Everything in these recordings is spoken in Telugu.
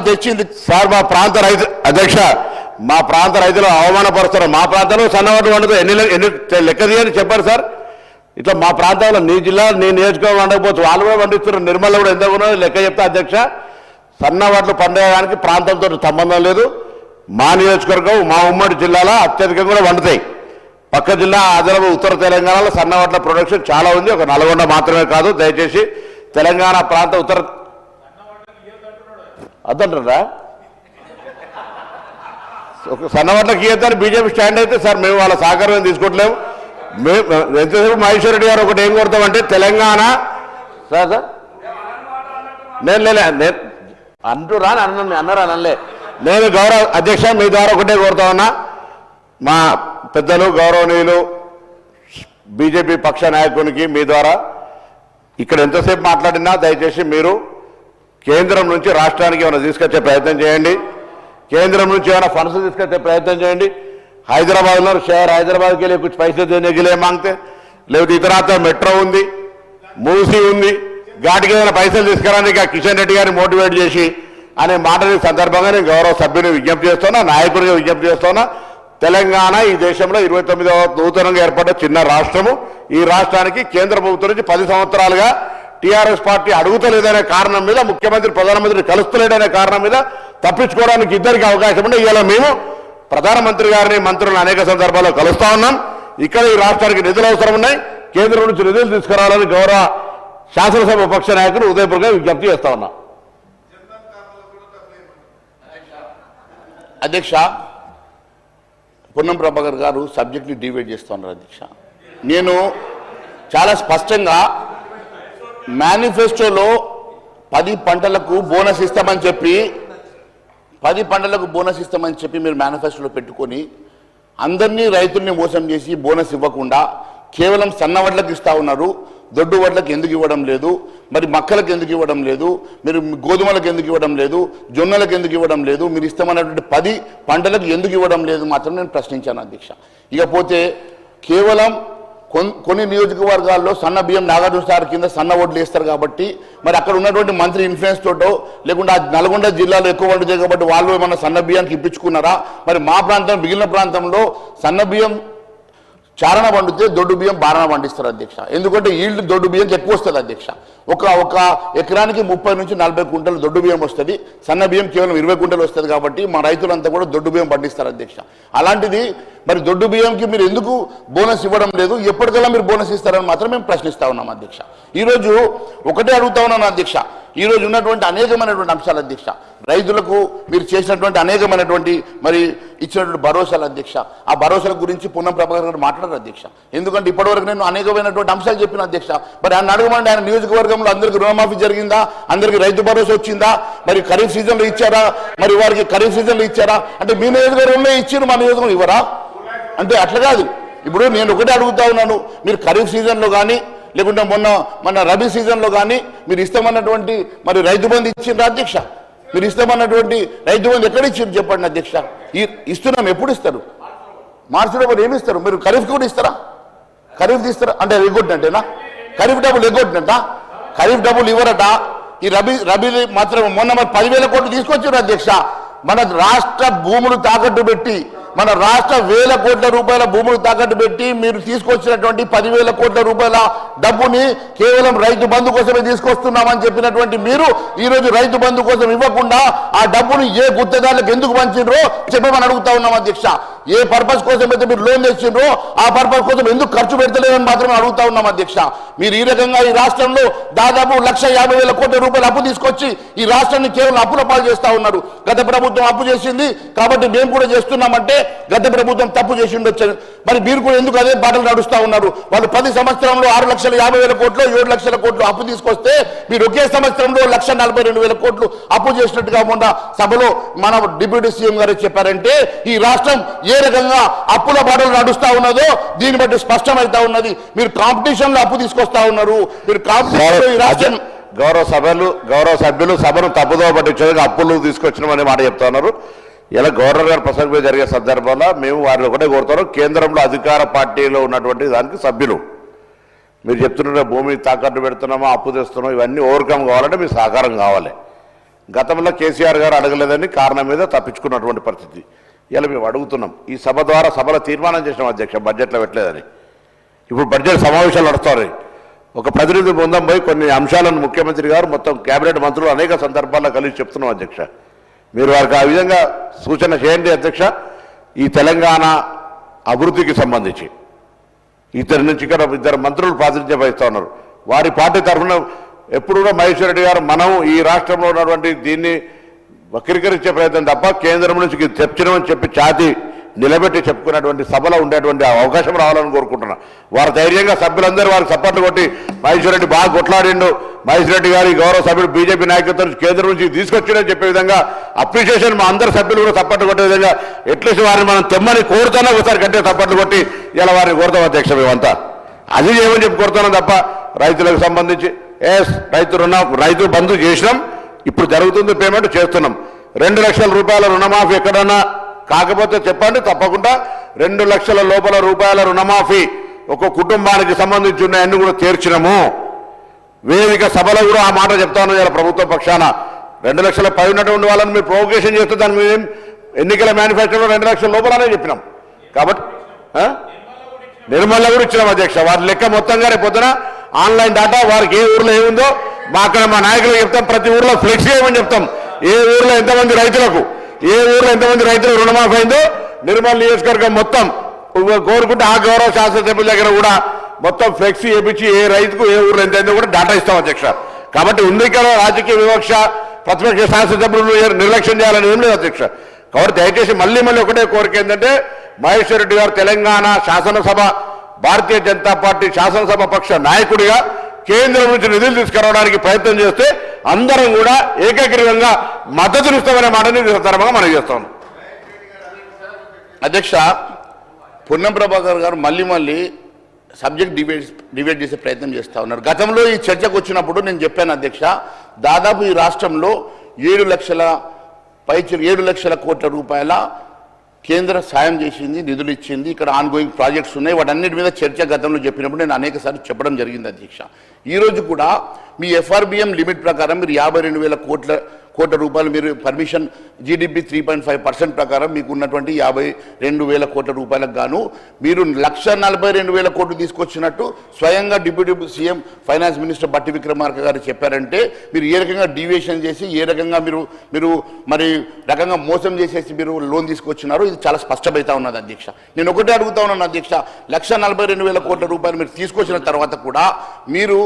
తెచ్చింది సార్ మా ప్రాంత రైతు అధ్యక్ష మా ప్రాంత రైతులు అవమానపరుస్తారు. మా ప్రాంతంలో సన్నవాటు వండుతూ ఎన్ని లెక్క తీయని చెప్పారు సార్. ఇట్లా మా ప్రాంతంలో నీ జిల్లా నీ నియోజకవర్గం వండకపోతే వాళ్ళు కూడా పండిస్తున్నారు. నిర్మల్లో కూడా ఎంత ఉన్నదో లెక్క చెప్తా అధ్యక్ష. సన్నవాట్లు పండేయడానికి ప్రాంతంతో సంబంధం లేదు. మా నియోజకవర్గం మా ఉమ్మడి జిల్లాలో అత్యధికంగా కూడా వండుతాయి. పక్క జిల్లా ఆదిలాబాద్ ఉత్తర తెలంగాణలో సన్నవాట్ల ప్రొడక్షన్ చాలా ఉంది. ఒక నల్గొండ మాత్రమే కాదు. దయచేసి తెలంగాణ ప్రాంత ఉత్తర అదంటారా ఒక సన్నవాట్లకి ఇయ్యద్దని బీజేపీ స్టాండ్ అయితే సార్ మేము వాళ్ళ సహకారం తీసుకోవట్లేము. మేము ఎంతసేపు మహేశ్వర్ రెడ్డి గారు ఒకటి ఏం కోరుతామంటే తెలంగాణ సార్ సార్ నేను అంటురా అన్నారు అనలే. నేను గౌరవ అధ్యక్ష మీ ద్వారా ఒకటే కోరుతా ఉన్నా. మా పెద్దలు గౌరవనీయులు బీజేపీ పక్ష నాయకునికి మీ ద్వారా ఇక్కడ ఎంతసేపు మాట్లాడినా దయచేసి మీరు కేంద్రం నుంచి రాష్ట్రానికి ఏమైనా తీసుకొచ్చే ప్రయత్నం చేయండి. కేంద్రం నుంచి ఏమైనా ఫండ్స్ తీసుకొచ్చే ప్రయత్నం చేయండి. హైదరాబాద్లో షహర్ హైదరాబాద్కి వెళ్ళి कुछ पैसे देने के लिए मांगते లేకపోతే ఇతరాత మెట్రో ఉంది, మూసీ ఉంది, ఘాటికి ఏదైనా పైసలు తీసుకురానికి కిషన్ రెడ్డి గారిని మోటివేట్ చేసి అనే మాటని సందర్భంగా నేను గౌరవ సభ్యుని విజ్ఞప్తి చేస్తున్నా, నాయకుడిగా విజ్ఞప్తి చేస్తున్నా. తెలంగాణ ఈ దేశంలో 29వ నూతనంగా ఏర్పడ్డ చిన్న రాష్ట్రము. ఈ రాష్ట్రానికి కేంద్ర ప్రభుత్వం నుంచి 10 సంవత్సరాలుగా టీఆర్ఎస్ పార్టీ అడుగుతలేదనే కారణం మీద, ముఖ్యమంత్రి ప్రధానమంత్రి కలుస్తలేదనే కారణం మీద తప్పించుకోవడానికి ఇద్దరికి అవకాశం ఉంటే ఇవాళ మేము ప్రధానమంత్రి గారిని మంత్రులను అనేక సందర్భాల్లో కలుస్తా ఉన్నాం. ఇక్కడ ఈ రాష్ట్రానికి నిధులు అవసరం ఉన్నాయి. కేంద్రం నుంచి నిధులు తీసుకురావాలని గౌరవ శాసనసభ పక్ష నాయకులు ఉదయపూర్గా విజ్ఞప్తి చేస్తా ఉన్నా. అధ్యక్ష పొన్నం ప్రభాకర్ గారు సబ్జెక్ట్ని డివైడ్ చేస్తున్నారు అధ్యక్ష. నేను చాలా స్పష్టంగా మేనిఫెస్టోలో 10 పంటలకు బోనస్ ఇస్తామని చెప్పి 10 పంటలకు బోనస్ ఇస్తామని చెప్పి మీరు మేనిఫెస్టోలో పెట్టుకొని అందరినీ రైతుల్ని మోసం చేసి బోనస్ ఇవ్వకుండా కేవలం సన్న వడ్లకు ఇస్తా ఉన్నారు. దొడ్డు వడ్లకు ఎందుకు ఇవ్వడం లేదు? మరి మక్కలకు ఎందుకు ఇవ్వడం లేదు? మీరు గోధుమలకు ఎందుకు ఇవ్వడం లేదు? జొన్నలకు ఎందుకు ఇవ్వడం లేదు? మీరు ఇస్తామన్నటువంటి 10 పంటలకు ఎందుకు ఇవ్వడం లేదు మాత్రం నేను ప్రశ్నించాను అధ్యక్ష. ఇకపోతే కేవలం కొన్ని నియోజకవర్గాల్లో సన్న బియ్యం నాగార్జున సార్ కింద సన్న ఓట్లు వేస్తారు కాబట్టి మరి అక్కడ ఉన్నటువంటి మంత్రి ఇన్ఫ్లుయెన్స్ తోటో లేకుండా నల్గొండ జిల్లాలో ఎక్కువ వండుతాయి కాబట్టి వాళ్ళు ఏమన్నా సన్న బియ్యానికి ఇప్పించుకున్నారా? మరి మా ప్రాంతం మిగిలిన ప్రాంతంలో సన్న బియ్యం చారణ పండితే దొడ్డు బియ్యం బారణ పండిస్తారు అధ్యక్ష. ఎందుకంటే ఈల్డ్ దొడ్డు బియ్యంకి ఎక్కువ వస్తుంది అధ్యక్ష. ఒక ఎకరానికి 30 నుంచి 40 కుంటలు దొడ్డు బియ్యం వస్తుంది. సన్న బియ్యం కేవలం 20 కుంటలు వస్తుంది కాబట్టి మా రైతులంతా కూడా దొడ్డు బియ్యం పండిస్తారు అధ్యక్ష. అలాంటిది మరి దొడ్డు బియ్యంకి మీరు ఎందుకు బోనస్ ఇవ్వడం లేదు? ఎప్పటికల్లా మీరు బోనస్ ఇస్తారని మాత్రం మేము ప్రశ్నిస్తా ఉన్నాం అధ్యక్ష. ఈరోజు ఒకటే అడుగుతా ఉన్నాను అధ్యక్ష. ఈరోజు ఉన్నటువంటి అనేకమైనటువంటి అంశాలు అధ్యక్ష, రైతులకు మీరు చేసినటువంటి అనేకమైనటువంటి మరి ఇచ్చినటువంటి భరోసాలు అధ్యక్ష, ఆ భరోసాల గురించి పొన్నం ప్రభాకర్ గారు మాట్లాడారు అధ్యక్ష. ఎందుకంటే ఇప్పటివరకు నేను అనేకమైనటువంటి అంశాలు చెప్పిన అధ్యక్ష. మరి ఆయన అడగమండి, ఆయన నియోజకవర్గంలో అందరికీ రుణమాఫీ జరిగిందా? అందరికీ రైతు భరోసా వచ్చిందా? మరి ఖరీఫ్ సీజన్లో ఇచ్చారా? మరి వారికి ఖరీఫ్ సీజన్లో ఇచ్చారా? అంటే మీ నియోజకవర్గంలో ఇచ్చారు, మా నియోజకవర్గం ఇవ్వరా? అంటే అట్లా కాదు. ఇప్పుడు నేను ఒకటే అడుగుతా ఉన్నాను, మీరు ఖరీఫ్ సీజన్లో కానీ లేకుంటే మొన్న రబీ సీజన్లో కానీ మీరు ఇస్తామన్నటువంటి మరి రైతు బంధు ఇచ్చిండ్రు అధ్యక్ష? మీరు ఇస్తామన్నటువంటి రైతు బంధు ఎక్కడ ఇచ్చిండ్రు చెప్పండి అధ్యక్ష? ఇస్తున్నాం, ఎప్పుడు ఇస్తారు? మార్చిలో మరి ఏమి ఇస్తారు? మీరు ఖరీఫ్ కూడా ఇస్తారా? ఖరీఫ్ తీస్తారా అంటే ఎగ్గొట్టినట్టేనా? ఖరీఫ్ డబ్బులు ఎగ్గొట్టినట్ట? ఖరీఫ్ డబ్బులు ఇవ్వరట. ఈ రబీ మాత్రం మొన్న మరి 10,000 కోట్లు తీసుకొచ్చారు అధ్యక్ష. మన రాష్ట్ర భూములు తాకట్టు పెట్టి, మన రాష్ట్ర వేల కోట్ల రూపాయల భూములు తాకట్టు పెట్టి మీరు తీసుకొచ్చినటువంటి 10,000 కోట్ల రూపాయల డబ్బుని కేవలం రైతు బంధు కోసమే తీసుకొస్తున్నామని చెప్పినటువంటి మీరు ఈరోజు రైతు బంధు కోసం ఇవ్వకుండా ఆ డబ్బును ఏ గుత్తదారులకు ఎందుకు పంచిండ్రో చెప్పమని అడుగుతా ఉన్నాం అధ్యక్ష. ఏ పర్పస్ కోసం అయితే మీరు లోన్ తెచ్చిండ్రో ఆ పర్పస్ కోసం ఎందుకు ఖర్చు పెడతలేదని మాత్రమే అడుగుతా ఉన్నాం అధ్యక్ష. మీరు ఈ రకంగా ఈ రాష్ట్రంలో దాదాపు 1,50,000 కోట్ల రూపాయలు అప్పు తీసుకొచ్చి ఈ రాష్ట్రాన్ని కేవలం అప్పుల పాలు చేస్తా ఉన్నారు. గత ప్రభుత్వం అప్పు చేసింది కాబట్టి మేము కూడా చేస్తున్నామంటే గత ప్రభుత్వం తప్పు చేసి ఉండొచ్చు. మరి మీరు కూడా ఎందుకు అదే బాటలు నడుస్తూ ఉన్నారు? వాళ్ళు 10 సంవత్సరంలో 6,50,000 కోట్లు 7 లక్షల కోట్లు అప్పు తీసుకొస్తే మీరు ఒకే సంవత్సరంలో 1,42,000 కోట్లు అప్పు చేసినట్టుగా మొన్న సభలో మన డిప్యూటీ సీఎం గారు చెప్పారంటే ఈ రాష్ట్రం ఏ రకంగా అప్పుల బాటలు నడుస్తా ఉన్నదో దీన్ని బట్టి స్పష్టమవుతా ఉన్నది. మీరు కాంపిటీషన్ లో అప్పు తీసుకొస్తా ఉన్నారు. మీరు కాంపిటీషన్ లో ఈ రాష్ట్రం గౌరవ సభ్యులు సభను తప్పుదో పట్టించేందుకు అప్పులు తీసుకొచ్చినామనే మాట చెప్తా ఉన్నారు. ఇలా గవర్నర్ గారు ప్రసంగం జరిగే సందర్భంలో మేము వారిని ఒకటే కోరుతారు, కేంద్రంలో అధికార పార్టీలో ఉన్నటువంటి దానికి సభ్యులు మీరు చెప్తున్న భూమి తాకట్టు పెడుతున్నామా, అప్పు తెస్తున్నాం, ఇవన్నీ ఓవర్కమ్ కావాలంటే మీ సహకారం కావాలి. గతంలో కేసీఆర్ గారు అడగలేదని కారణం మీద తప్పించుకున్నటువంటి పరిస్థితి. ఇలా మేము అడుగుతున్నాం, ఈ సభ ద్వారా సభలో తీర్మానం చేసినాం అధ్యక్ష, బడ్జెట్లో పెట్టలేదని. ఇప్పుడు బడ్జెట్ సమావేశాలు నడుస్తాయి. ఒక ప్రతినిధి బృందం పోయి కొన్ని అంశాలను ముఖ్యమంత్రి గారు మొత్తం కేబినెట్ మంత్రులు అనేక సందర్భాల్లో కలిసి చెప్తున్నాం అధ్యక్ష. మీరు వారికి ఆ విధంగా సూచన చేయండి అధ్యక్ష. ఈ తెలంగాణ అభివృద్ధికి సంబంధించి ఇద్దరు మంత్రులు ప్రాతినిధ్యం వహిస్తూ ఉన్నారు. వారి పార్టీ తరఫున ఎప్పుడు కూడా మహేశ్వర్ రెడ్డి గారు మనం ఈ రాష్ట్రంలో ఉన్నటువంటి దీన్ని వక్రీకరించే ప్రయత్నం తప్ప కేంద్రం నుంచి తెచ్చినామని చెప్పి ఛాతీ నిలబెట్టి చెప్పుకున్నటువంటి సభలో ఉండేటువంటి అవకాశం రావాలని కోరుకుంటున్నా. వారు ధైర్యంగా సభ్యులందరూ వారికి సపోర్ట్లు కొట్టి మహేశ్వర్ రెడ్డి బాగా కొట్లాడిండు, మహేశ్వర్ రెడ్డి గారి గౌరవ సభ్యుడు బీజేపీ నాయకత్వం కేంద్రం నుంచి తీసుకొచ్చిందని చెప్పే విధంగా అప్రిషియేషన్ మా అందరు సభ్యులు కూడా సపోర్ట్లు కొట్టే విధంగా ఎట్లీస్ట్ వారిని మనం తెమ్మని కోరుతున్నా ఒకసారి గట్టిగా సపోర్ట్లు కొట్టి ఇలా వారిని కోరుతాం అధ్యక్ష. మేమంతా అది ఏమని చెప్పి కోరుతున్నాం తప్ప రైతులకు సంబంధించి రైతు బంధు చేసినాం, ఇప్పుడు జరుగుతుంది పేమెంట్ చేస్తున్నాం. 2 లక్షల రూపాయల రుణమాఫీ ఎక్కడన్నా కాకపోతే చెప్పండి, తప్పకుండా 2 లక్షల లోపల రూపాయల రుణమాఫీ ఒక కుటుంబానికి సంబంధించి ఉన్నాయన్నీ కూడా తీర్చినాము. వేదిక సభలో కూడా ఆ మాట చెప్తాను ఇలా ప్రభుత్వ పక్షాన. 2 లక్షల పై ఉన్నటువంటి వాళ్ళని మీరు ప్రొవోకేషన్ చేస్తే దాని మీద ఎన్నికల మేనిఫెస్టోలో 2 లక్షల లోపలనే చెప్పినాం. కాబట్టి నిర్మల్లో కూడా ఇచ్చినాం అధ్యక్ష. వారి లెక్క మొత్తంగా రేపు పొద్దున ఆన్లైన్ డేటా వారికి ఏ ఊర్లో ఏముందో మా అక్కడ మా నాయకులు చెప్తాం. ప్రతి ఊర్లో ఫ్లెక్స్ చేయమని చెప్తాం. ఏ ఊర్లో ఎంతమంది రైతులకు రుణమాఫీ అయిందో నిర్మల్ నియోజకవర్గం మొత్తం కోరుకుంటే ఆ గౌరవ శాసనసభ్యుల దగ్గర కూడా మొత్తం ఫ్లెక్సీ వేయించి ఏ రైతుకు ఏ ఊర్లో ఎంత అయిందో కూడా డేటా ఇస్తాం అధ్యక్ష. కాబట్టి ఇక్కడ రాజకీయ వివక్ష ప్రతిపక్ష శాసనసభ్యులు నిర్లక్ష్యం చేయాలని ఏం లేదు అధ్యక్ష. కాబట్టి దయచేసి మళ్ళీ ఒకటే కోరిక ఏంటంటే మహేశ్వర్ రెడ్డి గారు తెలంగాణ శాసనసభ భారతీయ జనతా పార్టీ శాసనసభ పక్ష నాయకుడిగా కేంద్రం నుంచి నిధులు తీసుకురావడానికి ప్రయత్నం చేస్తే అందరం కూడా ఏకగ్రీవంగా మద్దతునిస్తామనే మాటని సందర్భంగా మనం చేస్తాం. అధ్యక్ష, పొన్నం ప్రభాకర్ గారు మళ్ళీ సబ్జెక్ట్ డిబేట్ చేసే ప్రయత్నం చేస్తూ ఉన్నారు. గతంలో ఈ చర్చకు వచ్చినప్పుడు నేను చెప్పాను అధ్యక్ష, దాదాపు ఈ రాష్ట్రంలో 7 లక్షల కోట్ల రూపాయల కేంద్ర సాయం చేసింది, నిధులు ఇచ్చింది. ఇక్కడ ఆన్గోయింగ్ ప్రాజెక్ట్స్ ఉన్నాయి. వాటన్నిటి మీద చర్చ గతంలో చెప్పినప్పుడు నేను అనేక సార్లు చెప్పడం జరిగింది అధ్యక్ష. ఈరోజు కూడా మీ FRBM లిమిట్ ప్రకారం మీరు 52,000 కోట్ల రూపాయలు మీరు పర్మిషన్ GDP 3.5% ప్రకారం మీకు ఉన్నటువంటి 52,000 కోట్ల రూపాయలకు గాను మీరు 1,42,000 కోట్లు తీసుకొచ్చినట్టు స్వయంగా డిప్యూటీ సీఎం ఫైనాన్స్ మినిస్టర్ బట్టి విక్రమార్క గారు చెప్పారంటే మీరు ఏ రకంగా డీవియేషన్ చేసి ఏ రకంగా మీరు మరి రకంగా మోసం చేసేసి మీరు లోన్ తీసుకొచ్చినారో ఇది చాలా స్పష్టమవుతా ఉన్నది అధ్యక్ష. నేను ఒకటే అడుగుతా ఉన్నాను అధ్యక్ష, 1,42,000 కోట్ల రూపాయలు మీరు తీసుకొచ్చిన తర్వాత కూడా మీరు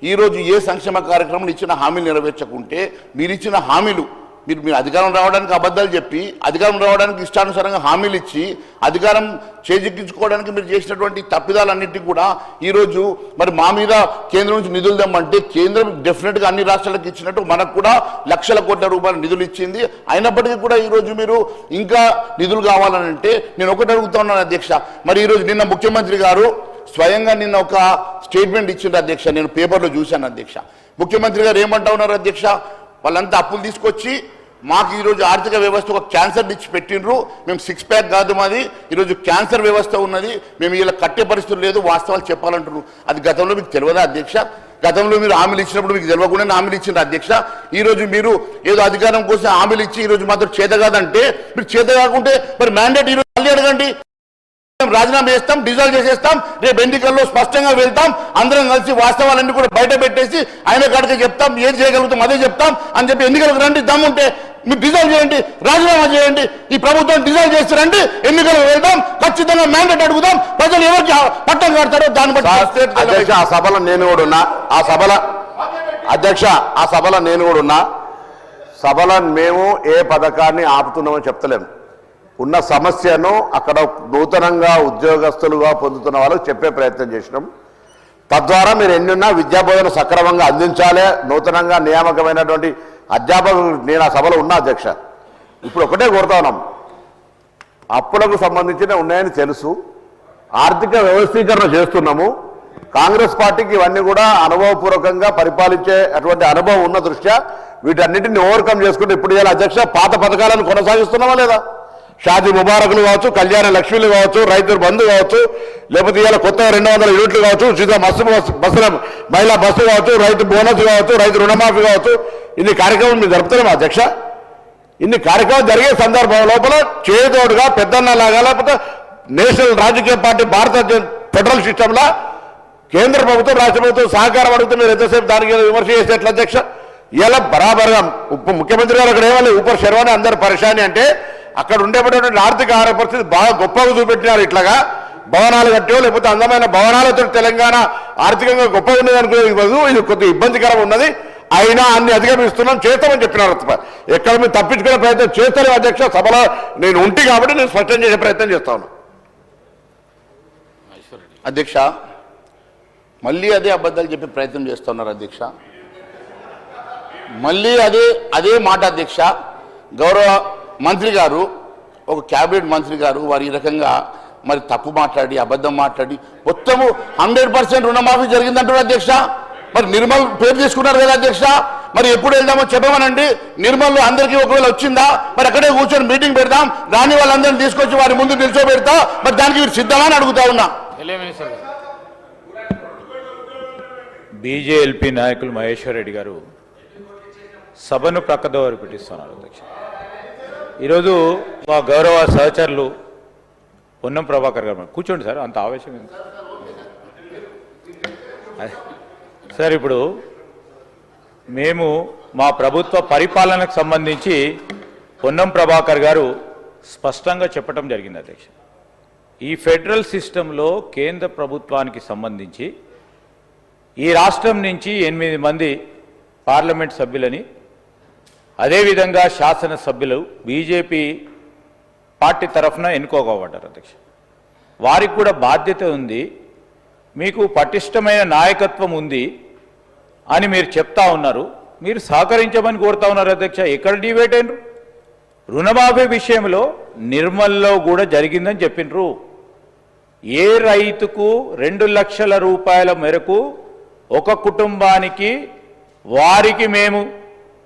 ఈరోజు ఏ సంక్షేమ కార్యక్రమాలు ఇచ్చిన హామీలు నెరవేర్చకుంటే మీరు ఇచ్చిన హామీలు మీరు అధికారం రావడానికి అబద్ధాలు చెప్పి అధికారం రావడానికి ఇష్టానుసారంగా హామీలు ఇచ్చి అధికారం చేజిక్కించుకోవడానికి మీరు చేసినటువంటి తప్పిదాలన్నింటినీ కూడా ఈరోజు మరి మా మీద కేంద్రం నుంచి నిధులు తెమ్మంటే కేంద్రం డెఫినెట్గా అన్ని రాష్ట్రాలకు ఇచ్చినట్టు మనకు కూడా లక్షల కోట్ల రూపాయల నిధులు ఇచ్చింది. అయినప్పటికీ కూడా ఈరోజు మీరు ఇంకా నిధులు కావాలని అంటే నేను ఒకటి అడుగుతా ఉన్నాను అధ్యక్ష. మరి ఈరోజు నిన్న ముఖ్యమంత్రి గారు స్వయంగా నిన్న ఒక స్టేట్మెంట్ ఇచ్చిండ్రు అధ్యక్ష, నేను పేపర్లో చూశాను అధ్యక్ష. ముఖ్యమంత్రి గారు ఏమంటా ఉన్నారు అధ్యక్ష, వాళ్ళంతా అప్పులు తీసుకొచ్చి మాకు ఈరోజు ఆర్థిక వ్యవస్థ ఒక క్యాన్సర్ డిచ్ పెట్టిండ్రు, మేము 6 ప్యాక్ కాదు మాది, ఈరోజు క్యాన్సర్ వ్యవస్థ ఉన్నది, మేము ఇలా కట్టే పరిస్థితులు లేదు, వాస్తవాలు చెప్పాలంటున్నారు. అది గతంలో మీకు తెలియదా అధ్యక్ష? గతంలో మీరు హామీలు ఇచ్చినప్పుడు మీకు తెలియకుండా హామీలు ఇచ్చిండ్రు అధ్యక్ష. ఈరోజు మీరు ఏదో అధికారం కోసం హామీలు ఇచ్చి ఈరోజు మాత్రం చేత కాదంటే మీరు చేత కాకుంటే మరి మ్యాండేట్ ఈరోజు మళ్ళీ అడగండి. రాజీనామా చేస్తాం, డిజాల్వ్ చేసేస్తాం, రేపు ఎన్నికల్లో స్పష్టంగా వెళ్తాం, అందరం కలిసి వాస్తవాలన్నీ కూడా బయట పెట్టేసి ఆయన కాడికి చెప్తాం, ఏం చేయగలుగుతాం అదే చెప్తాం అని చెప్పి ఎన్నికలకు రండి, దమ్ముంటే మీరు డిజాల్వ్ చేయండి, రాజీనామా చేయండి, ఈ ప్రభుత్వం డిజాల్వ్ చేస్తారండి, ఎన్నికలకు వెళ్తాం, ఖచ్చితంగా మ్యాండేట్ అడుగుతాం, ప్రజలు ఎవరికి పట్టం కడతారో దాన్ని బట్టి ఆ సభలో నేను కూడా ఉన్నా. ఆ సభలో నేను కూడా ఉన్నా. సభలో మేము ఏ పథకాన్ని ఆపుతున్నామని చెప్తలేము. ఉన్న సమస్యను అక్కడ నూతనంగా ఉద్యోగస్తులుగా పొందుతున్న వాళ్ళకి చెప్పే ప్రయత్నం చేసినాం. తద్వారా మీరు ఎన్నున్నా విద్యాబోధన సక్రమంగా అందించాలి. నూతనంగా నియామకమైనటువంటి అధ్యాపకులు నేను ఆ సభలో ఉన్నా అధ్యక్ష. ఇప్పుడు ఒకటే కోరుతా ఉన్నాం, అప్పులకు సంబంధించిన ఉన్నాయని తెలుసు, ఆర్థిక వ్యవస్థీకరణ చేస్తున్నాము. కాంగ్రెస్ పార్టీకి ఇవన్నీ కూడా అనుభవపూర్వకంగా పరిపాలించే అటువంటి అనుభవం ఉన్న దృష్ట్యా వీటన్నిటిని ఓవర్కమ్ చేసుకుంటే ఇప్పుడు ఇలా అధ్యక్ష పాత పథకాలను కొనసాగిస్తున్నామా లేదా? షాదీ ముబారకులు కావచ్చు, కళ్యాణ లక్ష్మీలు కావచ్చు, రైతు బంధు కావచ్చు, లేకపోతే ఇలా కొత్తగా 200 యూనిట్లు కావచ్చు, ఉచిత బస్సుల మహిళా బస్సు కావచ్చు, రైతు బోనస్ కావచ్చు, రైతు రుణమాఫీ కావచ్చు, ఇన్ని కార్యక్రమాలు మీరు జరుపుతున్నాం అధ్యక్ష. ఇన్ని కార్యక్రమాలు జరిగే సందర్భం లోపల చేదోడుగా పెద్దన్నలాగా లేకపోతే నేషనల్ రాజకీయ పార్టీ భారత ఫెడరల్ సిస్టంలో కేంద్ర ప్రభుత్వం రాష్ట్ర ప్రభుత్వం సహకారం అడిగితే మీరు ఎంతసేపు దానికి విమర్శ చేసేట్ల అధ్యక్ష. ఇలా బరాబర్గా ముఖ్యమంత్రి గారు అక్కడ ఏమన్నా ఊపర్ శర్వాణి అందరు పరిశాని అంటే అక్కడ ఉండేటటువంటి ఆర్థిక ఆహార పరిస్థితి బాగా గొప్పగా చూపెట్టినారు. ఇట్లాగా భవనాలు కట్టో లేకపోతే అందమైన భవనాలతో తెలంగాణ ఆర్థికంగా గొప్పగా ఉన్నది అనుకునేది ఇది కొద్దిగా ఇబ్బందికరంగా ఉన్నది. అయినా అన్ని అధిగమిస్తున్నాం, చేస్తామని చెప్పినారు. ఎక్కడ మీరు తప్పించుకునే ప్రయత్నం చేస్తారు అధ్యక్ష. సభలో నేను ఉంటి కాబట్టి నేను స్పష్టం చేసే ప్రయత్నం చేస్తా ఉన్నా. అధ్యక్ష, మళ్ళీ అదే అబద్ధాలు చెప్పి ప్రయత్నం చేస్తున్నారు అధ్యక్ష. మళ్ళీ అదే మాట అధ్యక్ష. గౌరవ మంత్రి గారు, ఒక క్యాబినెట్ మంత్రి గారు వారు ఈ రకంగా మరి తప్పు మాట్లాడి అబద్ధం మాట్లాడి మొత్తము 100% రుణమాఫీ జరిగిందంటారు అధ్యక్ష. మరి నిర్మల్ పేరు తీసుకున్నారు కదా అధ్యక్ష. మరి ఎప్పుడు వెళ్దామో చెప్పమనండి. నిర్మల్లో అందరికీ ఒకవేళ వచ్చిందా మరి అక్కడే కూర్చొని మీటింగ్ పెడదాం, రాని వాళ్ళందరినీ తీసుకొచ్చి వారి ముందు నిల్చోబెడతా. మరి దానికి మీరు సిద్ధమా అని అడుగుతా ఉన్నా. బీజేఎల్పీ నాయకులు మహేశ్వర్ రెడ్డి గారు సభను ప్రక్కదోవరి పెట్టిస్తున్నారు అధ్యక్ష. ఈరోజు మా గౌరవ సహచరులు పొన్నం ప్రభాకర్ గారు, కూర్చోండి సార్, అంత ఆవేశం ఏంటి సార్? ఇప్పుడు మేము మా ప్రభుత్వ పరిపాలనకు సంబంధించి పొన్నం ప్రభాకర్ గారు స్పష్టంగా చెప్పడం జరిగింది అధ్యక్ష. ఈ ఫెడరల్ సిస్టంలో కేంద్ర ప్రభుత్వానికి సంబంధించి ఈ రాష్ట్రం నుంచి 8 మంది పార్లమెంట్ సభ్యులని, అదేవిధంగా శాసనసభ్యులు బీజేపీ పార్టీ తరఫున ఎన్నుకోబడ్డారు అధ్యక్ష. వారికి కూడా బాధ్యత ఉంది, మీకు పటిష్టమైన నాయకత్వం ఉంది అని మీరు చెప్తా ఉన్నారు. మీరు సహకరించమని కోరుతా ఉన్నారు అధ్యక్ష. ఎక్కడ డిబేట్ అయినరు? రుణమాఫీ విషయంలో నిర్మల్లో కూడా జరిగిందని చెప్పినరు. ఏ రైతుకు 2 లక్షల రూపాయల మేరకు ఒక కుటుంబానికి వారికి మేము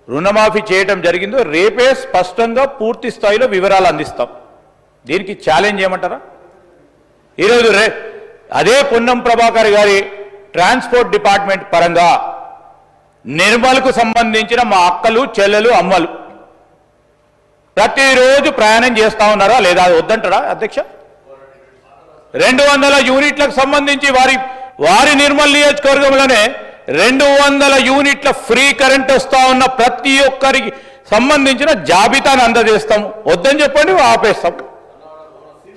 రుణమాఫీ చేయడం జరిగిందో రేపే స్పష్టంగా పూర్తి స్థాయిలో వివరాలు అందిస్తాం. దీనికి ఛాలెంజ్ చేయమంటారా? ఈరోజు అదే పొన్నం ప్రభాకర్ గారి ట్రాన్స్పోర్ట్ డిపార్ట్మెంట్ పరంగా నిర్మల్కు సంబంధించిన మా అక్కలు, చెల్లెలు, అమ్మలు ప్రతిరోజు ప్రయాణం చేస్తా ఉన్నారా లేదా? వద్దంటారా అధ్యక్ష? 200 యూనిట్లకు సంబంధించి వారి నిర్మల్ నియోజకవర్గంలోనే 200 యూనిట్ల ఫ్రీ కరెంట్ వస్తా ఉన్న ప్రతి ఒక్కరికి సంబంధించిన జాబితాను అందజేస్తాము. వద్దని చెప్పండి, ఆపేస్తాం.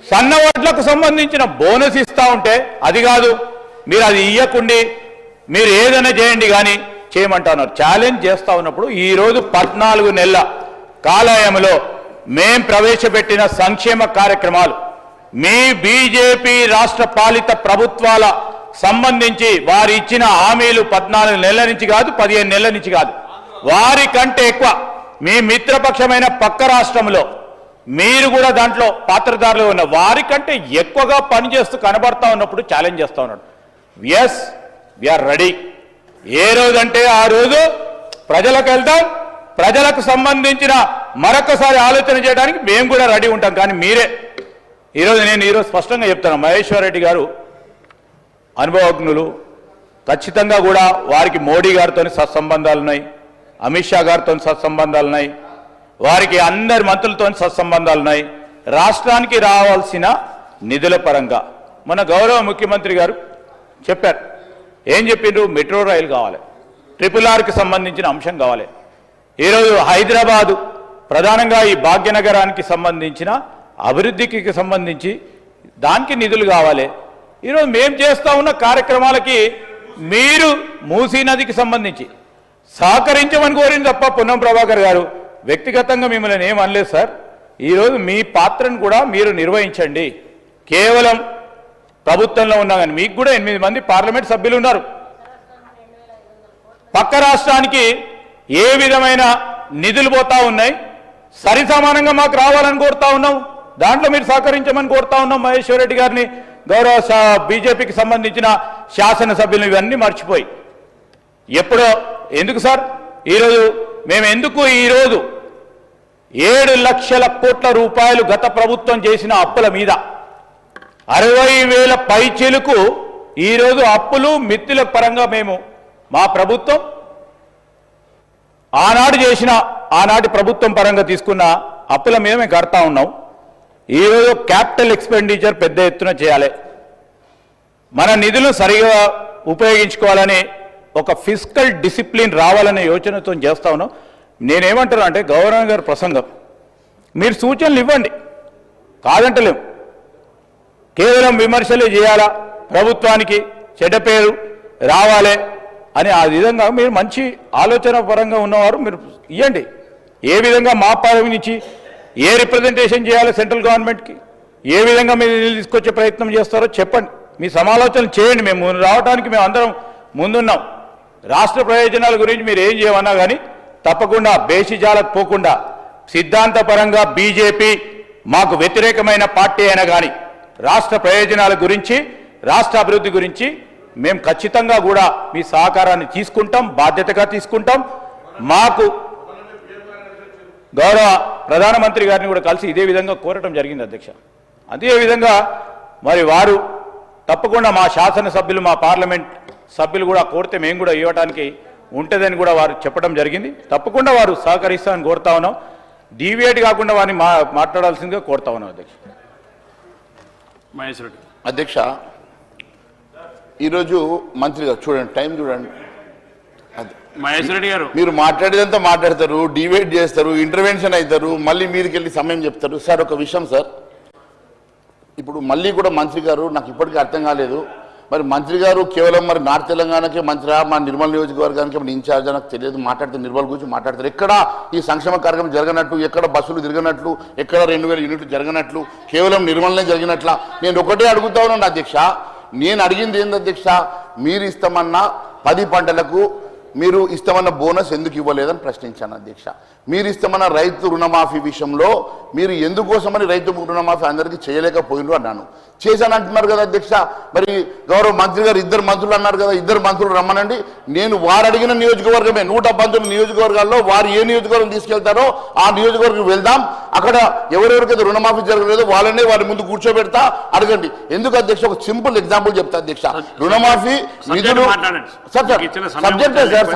సన్న ఓట్లకు సంబంధించిన బోనస్ ఇస్తా ఉంటే అది కాదు, మీరు అది ఇయ్యకుండి మీరు ఏదైనా చేయండి కానీ చేయమంటా ఉన్నారు. ఛాలెంజ్ చేస్తా ఉన్నప్పుడు ఈరోజు 14 నెలల కాలాయంలో మేం ప్రవేశపెట్టిన సంక్షేమ కార్యక్రమాలు మీ బీజేపీ రాష్ట్ర పాలిత ప్రభుత్వాల సంబంధించి వారు ఇచ్చిన హామీలు 14 నెలల నుంచి కాదు, 15 నెలల నుంచి కాదు, వారి కంటే ఎక్కువ మీ మిత్రపక్షమైన పక్క రాష్ట్రంలో మీరు కూడా దాంట్లో పాత్రదారులు ఉన్న వారి కంటే ఎక్కువగా పనిచేస్తూ కనబడతా ఉన్నప్పుడు ఛాలెంజ్ చేస్తా ఉన్నాడు. Yes, we're ready. ఏ రోజంటే ఆ రోజు ప్రజలకు వెళ్తాం, ప్రజలకు సంబంధించిన మరొకసారి ఆలోచన చేయడానికి మేము కూడా రెడీ ఉంటాం. కానీ మీరే నేను ఈరోజు స్పష్టంగా చెప్తాను, మహేశ్వర్ రెడ్డి గారు అనుభవజ్ఞులు, ఖచ్చితంగా కూడా వారికి మోడీ గారితో సత్సంబంధాలు ఉన్నాయి, అమిత్ షా గారితో సత్సంబంధాలు ఉన్నాయి, వారికి అందరి మంత్రులతో సత్సంబంధాలు ఉన్నాయి. రాష్ట్రానికి రావాల్సిన నిధుల పరంగా మన గౌరవ ముఖ్యమంత్రి గారు చెప్పారు. ఏం చెప్పిండ్రు? మెట్రో రైలు కావాలి, RRRకి సంబంధించిన అంశం కావాలి. ఈరోజు హైదరాబాదు ప్రధానంగా ఈ భాగ్యనగరానికి సంబంధించిన అభివృద్ధికి సంబంధించి దానికి నిధులు కావాలి. ఈరోజు మేము చేస్తా ఉన్న కార్యక్రమాలకి మీరు మూసీ నదికి సంబంధించి సహకరించమని కోరింది తప్ప పొన్నం ప్రభాకర్ గారు వ్యక్తిగతంగా మిమ్మల్ని ఏం అనలేదు సార్. ఈరోజు మీ పాత్రను కూడా మీరు నిర్వహించండి. కేవలం ప్రభుత్వంలో ఉన్నా కానీ మీకు కూడా 8 మంది పార్లమెంట్ సభ్యులు ఉన్నారు. పక్క రాష్ట్రానికి ఏ విధమైన నిధులు పోతా ఉన్నాయి, సరి సమానంగా మాకు రావాలని కోరుతా ఉన్నాం. దాంట్లో మీరు సహకరించమని కోరుతా ఉన్నాం మహేశ్వర్ రెడ్డి గారిని, గౌరవ బీజేపీకి సంబంధించిన శాసనసభ్యులు. ఇవన్నీ మర్చిపోయి ఎప్పుడో ఎందుకు సార్ ఈరోజు మేము ఎందుకు ఈరోజు 7 లక్షల కోట్ల రూపాయలు గత ప్రభుత్వం చేసిన అప్పుల మీద 60,000 పైచిలుకు ఈరోజు అప్పులు మిత్తుల పరంగా మేము మా ప్రభుత్వం ఆనాటి ప్రభుత్వం పరంగా తీసుకున్న అప్పుల మీద మేము కడతా ఉన్నాం. ఈరోజు క్యాపిటల్ ఎక్స్పెండిచర్ పెద్ద ఎత్తున చేయాలి, మన నిధులను సరిగా ఉపయోగించుకోవాలని ఒక ఫిస్కల్ డిసిప్లిన్ రావాలనే యోచనతో చేస్తా ఉన్నాం. నేనేమంటాను అంటే గవర్నర్ గారి ప్రసంగం మీరు సూచనలు ఇవ్వండి, కాదంటలేం. కేవలం విమర్శలే చేయాలా, ప్రభుత్వానికి చెడ్డ పేరు రావాలి అని ఆ విధంగా మీరు మంచి ఆలోచన పరంగా ఉన్నవారు మీరు ఇవ్వండి. ఏ విధంగా మా పార్టీ నుంచి ఏ రిప్రజెంటేషన్ చేయాలి సెంట్రల్ గవర్నమెంట్కి, ఏ విధంగా మీరు తీసుకొచ్చే ప్రయత్నం చేస్తారో చెప్పండి, మీ సమాలోచనలు చేయండి. మేము రావడానికి మేము అందరం ముందున్నాం. రాష్ట్ర ప్రయోజనాల గురించి మీరు ఏం చేయమన్నా కానీ తప్పకుండా బేసిజాలకు పోకుండా సిద్ధాంతపరంగా బీజేపీ మాకు వ్యతిరేకమైన పార్టీ అయినా కానీ రాష్ట్ర ప్రయోజనాల గురించి రాష్ట్ర అభివృద్ధి గురించి మేము ఖచ్చితంగా కూడా మీ సహకారాన్ని తీసుకుంటాం, బాధ్యతగా తీసుకుంటాం. మాకు గౌరవ ప్రధానమంత్రి గారిని కూడా కలిసి ఇదే విధంగా కోరటం జరిగింది అధ్యక్ష. అదే విధంగా మరి వారు తప్పకుండా మా శాసనసభ్యులు మా పార్లమెంట్ సభ్యులు కూడా కోరితే మేము కూడా ఇవ్వడానికి ఉంటుందని కూడా వారు చెప్పడం జరిగింది. తప్పకుండా వారు సహకరిస్తామని కోరుతా ఉన్నాం. డీవియేట్ కాకుండా వారిని మాట్లాడాల్సిందిగా కోరుతా ఉన్నాం అధ్యక్ష. మహేష్ రెడ్డి. అధ్యక్ష, ఈరోజు మంత్రి గారు చూడండి, టైం చూడండి. మహేష్ రెడ్డి గారు మీరు మాట్లాడేదంతా మాట్లాడతారు, డిబేట్ చేస్తారు, ఇంటర్వెన్షన్ అవుతారు, మళ్ళీ మీదకి వెళ్ళి సమయం చెప్తారు. సార్ ఒక విషయం సార్, ఇప్పుడు మళ్ళీ కూడా మంత్రి గారు నాకు ఇప్పటికీ అర్థం కాలేదు. మరి మంత్రి గారు కేవలం మరి నార్త్ తెలంగాణకే మంత్రి, మా నిర్మల్ నియోజకవర్గానికి ఇన్ఛార్జ్ నాకు తెలియదు, మాట్లాడితే నిర్మల్ గురించి మాట్లాడతారు. ఎక్కడ ఈ సంక్షేమ కార్యక్రమం జరగనట్లు, ఎక్కడ బస్సులు తిరగనట్లు, ఎక్కడ 2000 యూనిట్లు జరగనట్లు, కేవలం నిర్మల్నే జరిగినట్ల నేను ఒకటే అడుగుతా ఉన్నాను అధ్యక్ష. నేను అడిగింది ఏంది అధ్యక్ష, మీరు ఇస్తామన్న 10 పంటలకు మీరు ఇస్తామన్న బోనస్ ఎందుకు ఇవ్వలేదని ప్రశ్నించాను అధ్యక్ష. మీరు ఇస్తామన్న రైతు రుణమాఫీ విషయంలో మీరు ఎందుకోసమని రైతు రుణమాఫీ అందరికీ చేయలేకపోయినరు అన్నాను. చేశాను అంటున్నారు కదా అధ్యక్ష. మరి గౌరవ మంత్రి గారు 2 మంత్రులు అన్నారు కదా, 2 మంత్రులు రమ్మనండి. నేను వారు అడిగిన నియోజకవర్గమే 119 నియోజకవర్గాల్లో వారు ఏ నియోజకవర్గం తీసుకెళ్తారో ఆ నియోజకవర్గం వెళ్దాం. అక్కడ ఎవరెవరికైతే రుణమాఫీ జరగలేదో వాళ్ళనే వారి ముందు కూర్చోబెడతా, అడగండి. ఎందుకు అధ్యక్ష, ఒక సింపుల్ ఎగ్జాంపుల్ చెప్తా అధ్యక్ష. రుణమాఫీ నిధులు మాట్లాడండి. Sir సబ్జెక్టే sir